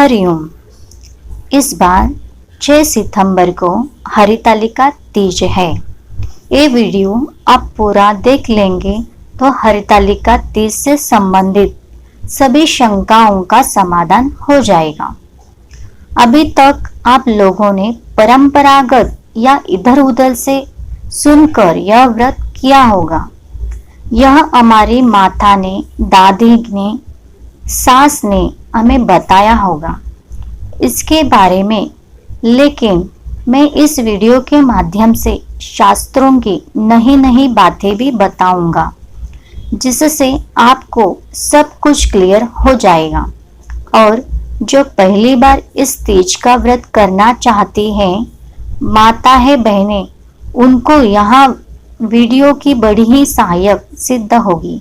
हरिओम। इस बार 6 सितंबर को हरितालिका तीज है। ये वीडियो आप पूरा देख लेंगे तो हरितालिका तीज से संबंधित सभी शंकाओं का समाधान हो जाएगा। अभी तक आप लोगों ने परंपरागत या इधर उधर से सुनकर यह व्रत किया होगा। यह हमारी माता ने, दादी ने, सास ने हमें बताया होगा इसके बारे में, लेकिन मैं इस वीडियो के माध्यम से शास्त्रों की नई नई बातें भी बताऊंगा, जिससे आपको सब कुछ क्लियर हो जाएगा। और जो पहली बार इस तीज का व्रत करना चाहती हैं, माता है बहनें, उनको यहाँ वीडियो की बड़ी ही सहायक सिद्ध होगी।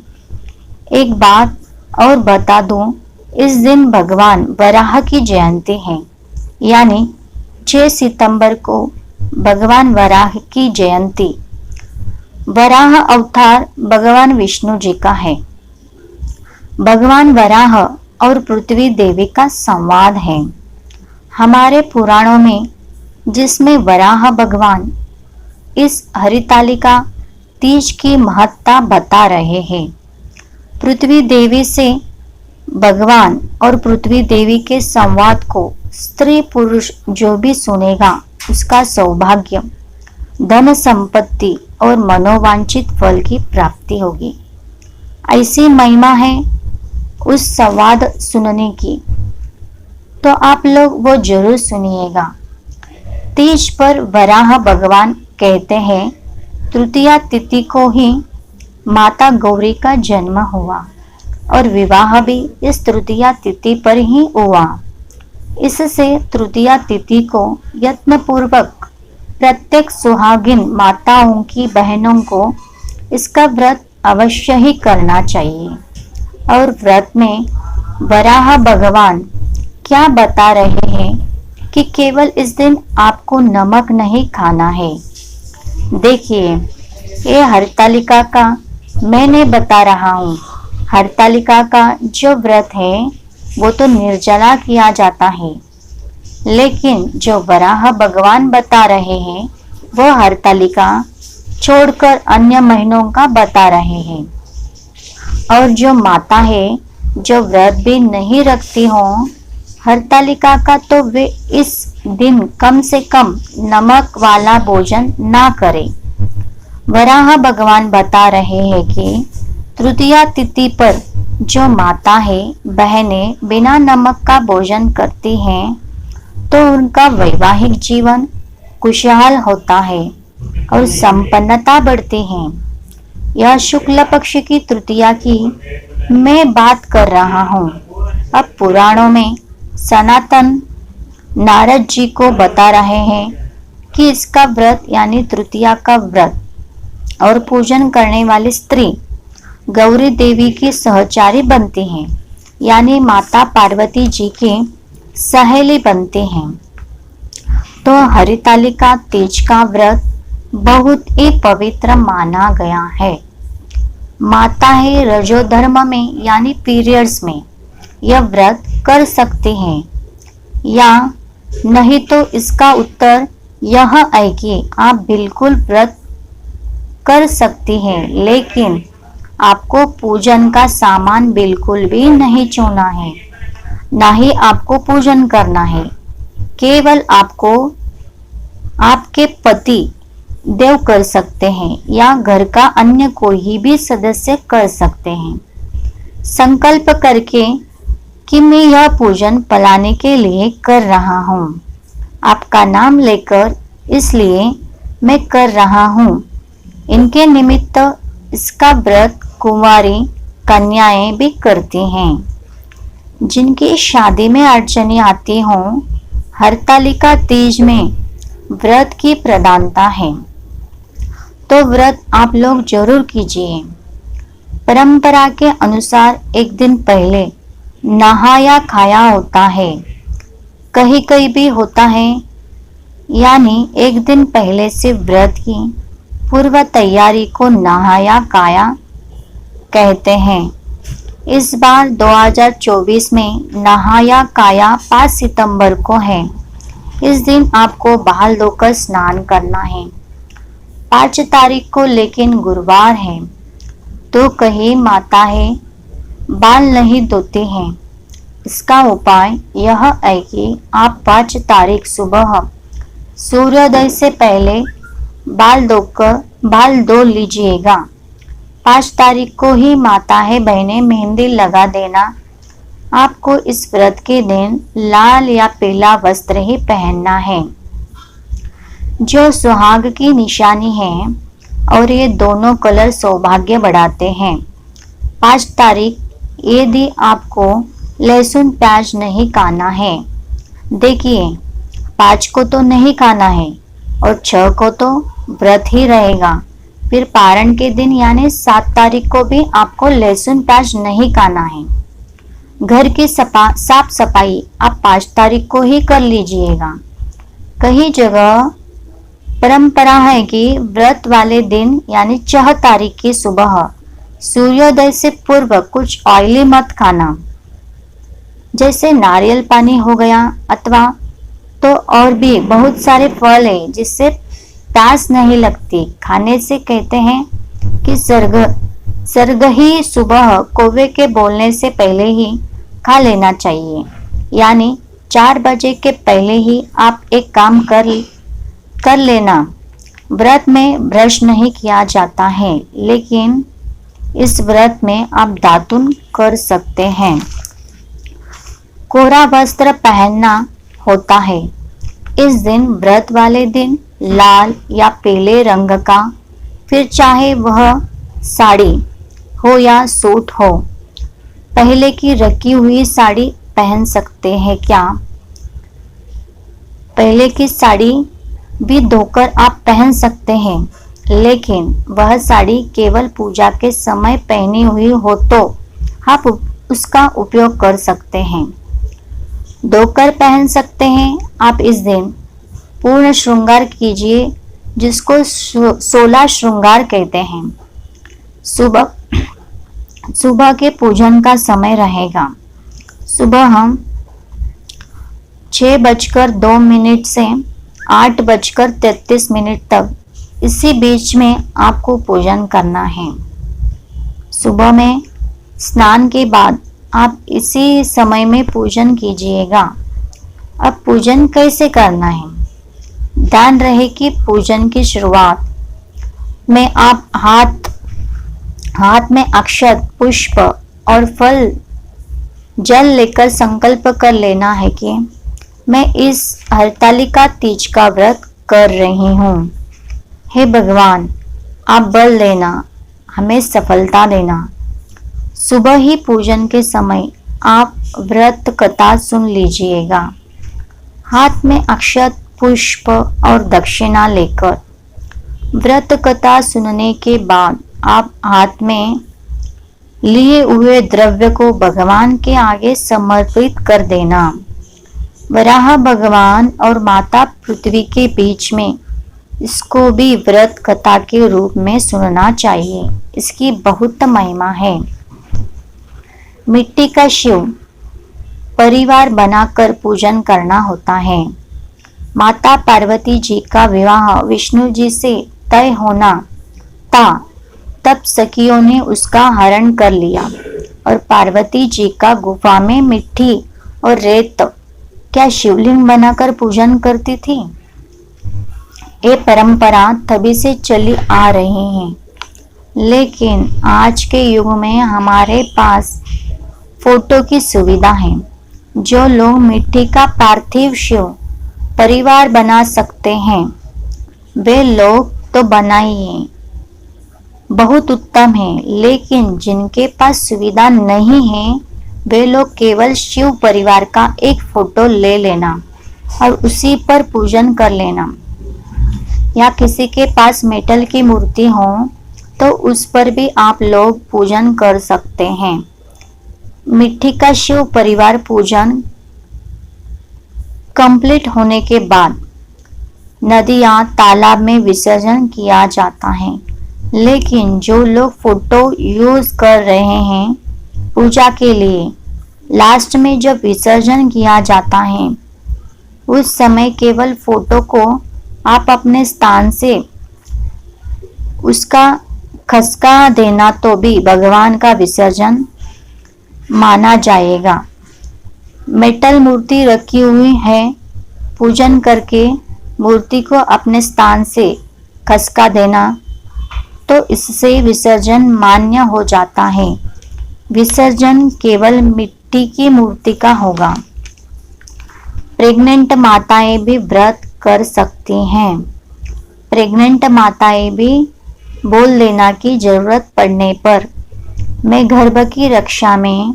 एक बात और बता दूं, इस दिन भगवान वराह की जयंती है, यानी 6 सितंबर को भगवान वराह की जयंती। वराह अवतार भगवान विष्णु जी का है। भगवान वराह और पृथ्वी देवी का संवाद है हमारे पुराणों में, जिसमें वराह भगवान इस हरितालिका तीज की महत्ता बता रहे हैं। पृथ्वी देवी से भगवान और पृथ्वी देवी के संवाद को स्त्री पुरुष जो भी सुनेगा, उसका सौभाग्य, धन संपत्ति और मनोवांछित फल की प्राप्ति होगी। ऐसी महिमा है उस संवाद सुनने की, तो आप लोग वो जरूर सुनिएगा। तीज पर वराह भगवान कहते हैं, तृतीया तिथि को ही माता गौरी का जन्म हुआ और विवाह भी इस तृतीया तिथि पर ही हुआ। इससे तृतीया तिथि को यत्नपूर्वक प्रत्येक सुहागिन माताओं की बहनों को इसका व्रत अवश्य ही करना चाहिए। और व्रत में वराह भगवान क्या बता रहे हैं कि केवल इस दिन आपको नमक नहीं खाना है। देखिए, ये हरतालिका का मैंने बता रहा हूँ। हरतालिका का जो व्रत है वो तो निर्जला किया जाता है, लेकिन जो वराह भगवान बता रहे हैं वो हरतालिका छोड़कर अन्य महीनों का बता रहे हैं। और जो माता है जो व्रत भी नहीं रखती हो हरतालिका का, तो वे इस दिन कम से कम नमक वाला भोजन ना करें। वराह भगवान बता रहे हैं कि तृतीया तिथि पर जो माता है बहनें बिना नमक का भोजन करती हैं, तो उनका वैवाहिक जीवन खुशहाल होता है और संपन्नता बढ़ती है। यह शुक्ल पक्ष की तृतीया की मैं बात कर रहा हूँ। अब पुराणों में सनातन नारद जी को बता रहे हैं कि इसका व्रत यानी तृतीया का व्रत और पूजन करने वाली स्त्री गौरी देवी की सहचारी बनती हैं, यानी माता पार्वती जी की सहेली बनती हैं। तो हरितालिका तीज का व्रत बहुत ही पवित्र माना गया है। माता है रजोधर्म में यानी पीरियड्स में यह व्रत कर सकते हैं, या नहीं तो इसका उत्तर यह है कि आप बिल्कुल व्रत कर सकती हैं, लेकिन आपको पूजन का सामान बिल्कुल भी नहीं छूना है, ना ही आपको पूजन करना है। केवल आपको आपके पति देव कर सकते हैं या घर का अन्य कोई भी सदस्य कर सकते हैं, संकल्प करके कि मैं यह पूजन फलाने के लिए कर रहा हूँ, आपका नाम लेकर, इसलिए मैं कर रहा हूँ। इनके निमित्त इसका व्रत कुंवारी कन्याएं भी करती हैं। जिनकी शादी में अड़चने आती हों, हरतालिका तीज में व्रत की प्रधानता है, तो व्रत आप लोग जरूर कीजिए। परंपरा के अनुसार एक दिन पहले नहाया खाया होता है, कहीं कहीं भी होता है, यानी एक दिन पहले से व्रत की पूर्व तैयारी को नहाया खाया कहते हैं। इस बार 2024 में नहाया काया 5 सितंबर को है। इस दिन आपको बाल धोकर स्नान करना है। 5 तारीख को लेकिन गुरुवार है, तो कहीं माता है बाल नहीं धोते हैं। इसका उपाय यह है कि आप 5 तारीख सुबह सूर्योदय से पहले बाल धो लीजिएगा। 5 तारीख को ही माता है बहनें मेहंदी लगा देना। आपको इस व्रत के दिन लाल या पीला वस्त्र ही पहनना है, जो सुहाग की निशानी है, और ये दोनों कलर सौभाग्य बढ़ाते हैं। 5 तारीख यदि आपको लहसुन प्याज नहीं खाना है, देखिए 5 को तो नहीं खाना है और 6 को तो व्रत ही रहेगा। फिर पारण के दिन यानी 7 तारीख को भी आपको लहसुन प्याज नहीं खाना है। घर की साफ सफाई आप 5 तारीख को ही कर लीजिएगा। कई जगह परंपरा है कि व्रत वाले दिन यानी 6 तारीख की सुबह सूर्योदय से पूर्व कुछ ऑयली मत खाना, जैसे नारियल पानी हो गया, अथवा तो और भी बहुत सारे फल है जिससे प्यास नहीं लगती। खाने से कहते हैं कि सर्ग ही सुबह कौवे के बोलने से पहले ही खा लेना चाहिए, यानी 4 बजे के पहले ही आप एक काम कर लेना। व्रत में ब्रश नहीं किया जाता है, लेकिन इस व्रत में आप दातुन कर सकते हैं। कोरा वस्त्र पहनना होता है। इस दिन व्रत वाले दिन लाल या पीले रंग का, फिर चाहे वह साड़ी हो या सूट हो, पहले की रखी हुई साड़ी पहन सकते हैं क्या? पहले की साड़ी भी धोकर आप पहन सकते हैं, लेकिन वह साड़ी केवल पूजा के समय पहनी हुई हो तो आप उसका उपयोग कर सकते हैं। धोकर पहन सकते हैं। आप इस दिन पूर्ण श्रृंगार कीजिए, जिसको 16 श्रृंगार कहते हैं। सुबह के पूजन का समय रहेगा। सुबह हम 6:02 से 8:33 तक, इसी बीच में आपको पूजन करना है। सुबह में स्नान के बाद आप इसी समय में पूजन कीजिएगा। अब पूजन कैसे करना है? ध्यान रहे कि पूजन की शुरुआत में आप हाथ में अक्षत, पुष्प और फल जल लेकर संकल्प कर लेना है कि मैं इस हरतालिका तीज का व्रत कर रही हूँ। हे भगवान, आप बल देना, हमें सफलता देना। सुबह ही पूजन के समय आप व्रत कथा सुन लीजिएगा। हाथ में अक्षत, पुष्प और दक्षिणा लेकर व्रत कथा सुनने के बाद आप हाथ में लिए हुए द्रव्य को भगवान के आगे समर्पित कर देना। वराह भगवान और माता पृथ्वी के बीच में इसको भी व्रत कथा के रूप में सुनना चाहिए। इसकी बहुत महिमा है। मिट्टी का शिव परिवार बनाकर पूजन करना होता है। माता पार्वती जी का विवाह विष्णु जी से तय होना था, तब सखियों ने उसका हरण कर लिया और पार्वती जी का गुफा में मिट्टी और रेत क्या शिवलिंग बनाकर पूजन करती थी। ये परंपरा तभी से चली आ रही है, लेकिन आज के युग में हमारे पास फोटो की सुविधा है। जो लोग मिट्टी का पार्थिव शिव परिवार बना सकते हैं, वे लोग तो बनाइए, बहुत उत्तम है। लेकिन जिनके पास सुविधा नहीं है, वे लोग केवल शिव परिवार का एक फोटो ले लेना और उसी पर पूजन कर लेना। या किसी के पास मेटल की मूर्ति हो तो उस पर भी आप लोग पूजन कर सकते हैं। मिट्टी का शिव परिवार पूजन कंप्लीट होने के बाद नदी या तालाब में विसर्जन किया जाता है। लेकिन जो लोग फोटो यूज कर रहे हैं, पूजा के लिए लास्ट में जब विसर्जन किया जाता है उस समय केवल फोटो को आप अपने स्थान से उसका खसका देना तो भी भगवान का विसर्जन माना जाएगा। मेटल मूर्ति रखी हुई है, पूजन करके मूर्ति को अपने स्थान से खसका देना तो इससे विसर्जन मान्य हो जाता है। विसर्जन केवल मिट्टी की मूर्ति का होगा। प्रेग्नेंट माताएं भी व्रत कर सकती हैं। प्रेग्नेंट माताएं भी बोल देना की जरूरत पड़ने पर मैं गर्भ की रक्षा में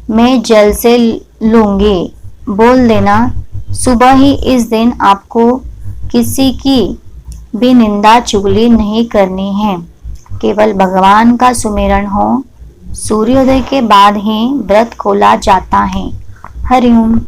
मैं जल से लूंगी बोल देना। सुबह ही इस दिन आपको किसी की भी निंदा चुगली नहीं करनी है, केवल भगवान का सुमिरन हो। सूर्योदय के बाद ही व्रत खोला जाता है। हरिओम।